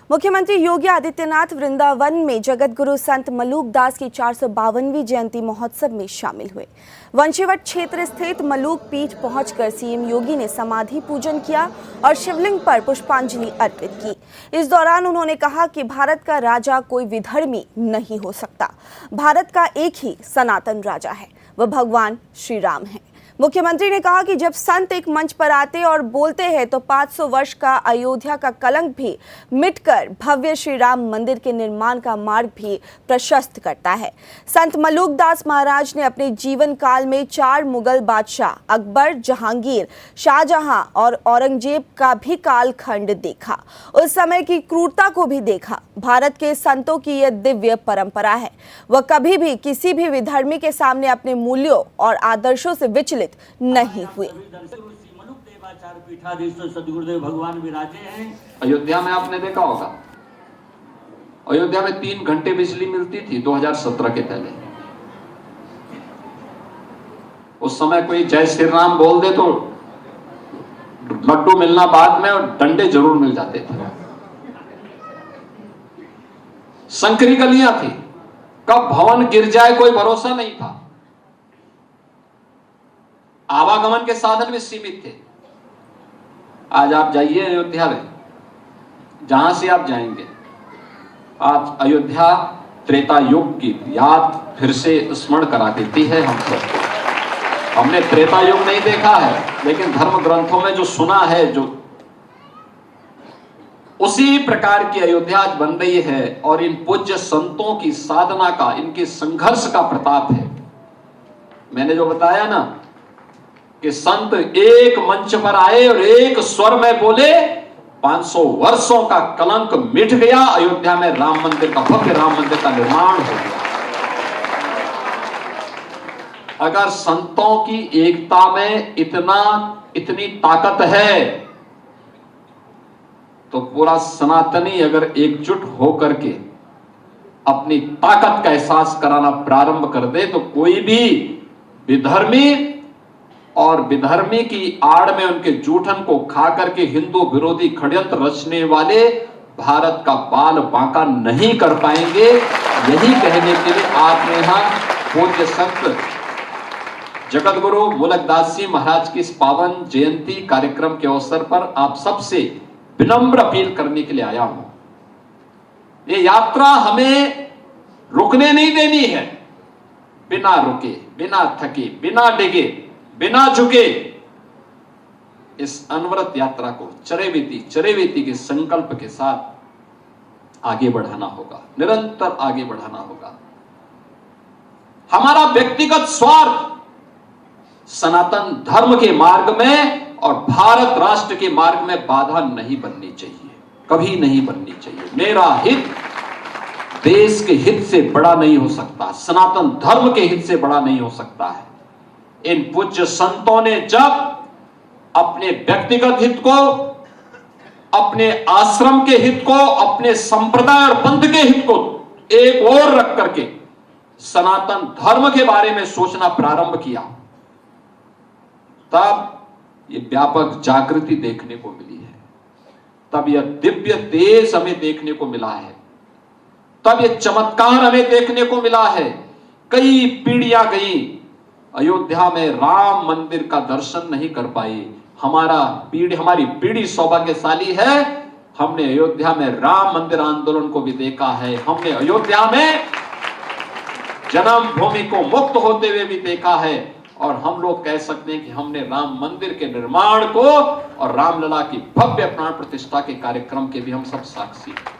मुख्यमंत्री योगी आदित्यनाथ वृंदावन में जगत गुरु संत मलूक दास की 452वीं जयंती महोत्सव में शामिल हुए। वंशीवट क्षेत्र स्थित मलूक पीठ पहुंचकर सीएम योगी ने समाधि पूजन किया और शिवलिंग पर पुष्पांजलि अर्पित की। इस दौरान उन्होंने कहा कि भारत का राजा कोई विधर्मी नहीं हो सकता। भारत का एक ही सनातन राजा है, वह भगवान श्री राम है। मुख्यमंत्री ने कहा कि जब संत एक मंच पर आते और बोलते हैं तो 500 वर्ष का अयोध्या का कलंक भी मिटकर भव्य श्री राम मंदिर के निर्माण का मार्ग भी प्रशस्त करता है। संत मलूक दास महाराज ने अपने जीवन काल में 4 मुगल बादशाह अकबर, जहांगीर, शाहजहां और औरंगजेब का भी कालखंड देखा। उस समय की क्रूरता को भी देखा। भारत के संतों की यह दिव्य परंपरा है। वह कभी भी किसी भी विधर्मी के सामने अपने मूल्यों और आदर्शों से विचलित नहीं हुए। सदगुरुदेव भगवान विराजे हैं। अयोध्या में आपने देखा होगा, अयोध्या में 3 घंटे बिजली मिलती थी 2017 के पहले। उस समय कोई जय श्री राम बोल दे तो लड्डू मिलना बाद में और डंडे जरूर मिल जाते थे। संकरी गलियां थी, कब भवन गिर जाए कोई भरोसा नहीं था। आवागमन के साधन भी सीमित थे। आज आप जाइए अयोध्या में, जहां से आप जाएंगे, आज अयोध्या त्रेता युग की याद फिर से स्मरण करा देती है हमको। हमने त्रेता युग नहीं देखा है, लेकिन धर्म ग्रंथों में जो सुना है, जो उसी प्रकार की अयोध्या आज बन रही है। और इन पूज्य संतों की साधना का, इनके संघर्ष का प्रताप है। मैंने जो बताया ना कि संत एक मंच पर आए और एक स्वर में बोले, 500 वर्षों का कलंक मिट गया। अयोध्या में राम मंदिर का, भव्य राम मंदिर का निर्माण हो गया। अगर संतों की एकता में इतनी ताकत है, तो पूरा सनातनी अगर एकजुट होकर के अपनी ताकत का एहसास कराना प्रारंभ कर दे, तो कोई भी विधर्मी और विधर्मी की आड़ में उनके जूठन को खा करके हिंदू विरोधी षड्यंत्र रचने वाले भारत का बाल बांका नहीं कर पाएंगे। यही कहने के लिए आपने यहां पूज्य संत जगत गुरु मूलक दास जी महाराज की इस पावन जयंती कार्यक्रम के अवसर पर आप सबसे विनम्र अपील करने के लिए आया हूं। ये यात्रा हमें रुकने नहीं देनी है। बिना रुके, बिना थके, बिना डिगे, बिना झुके इस अनवरत यात्रा को चरेवेती के संकल्प के साथ आगे बढ़ाना होगा, निरंतर आगे बढ़ाना होगा। हमारा व्यक्तिगत स्वार्थ सनातन धर्म के मार्ग में और भारत राष्ट्र के मार्ग में बाधा नहीं बननी चाहिए, कभी नहीं बननी चाहिए। मेरा हित देश के हित से बड़ा नहीं हो सकता, सनातन धर्म के हित से बड़ा नहीं हो सकता है। इन पूज्य संतों ने जब अपने व्यक्तिगत हित को, अपने आश्रम के हित को, अपने संप्रदाय और पंथ के हित को एक ओर रख करके सनातन धर्म के बारे में सोचना प्रारंभ किया, तब ये व्यापक जागृति देखने को मिली है। तब यह दिव्य तेज हमें देखने को मिला है। तब यह चमत्कार हमें देखने को मिला है। कई पीढ़ियां गई, अयोध्या में राम मंदिर का दर्शन नहीं कर पाई। हमारी पीढ़ी सौभाग्यशाली है। हमने अयोध्या में राम मंदिर आंदोलन को भी देखा है। हमने अयोध्या में जन्मभूमि को मुक्त होते हुए भी देखा है। और हम लोग कह सकते हैं कि हमने राम मंदिर के निर्माण को और रामलला की भव्य प्राण प्रतिष्ठा के कार्यक्रम के भी हम सब साक्षी हैं।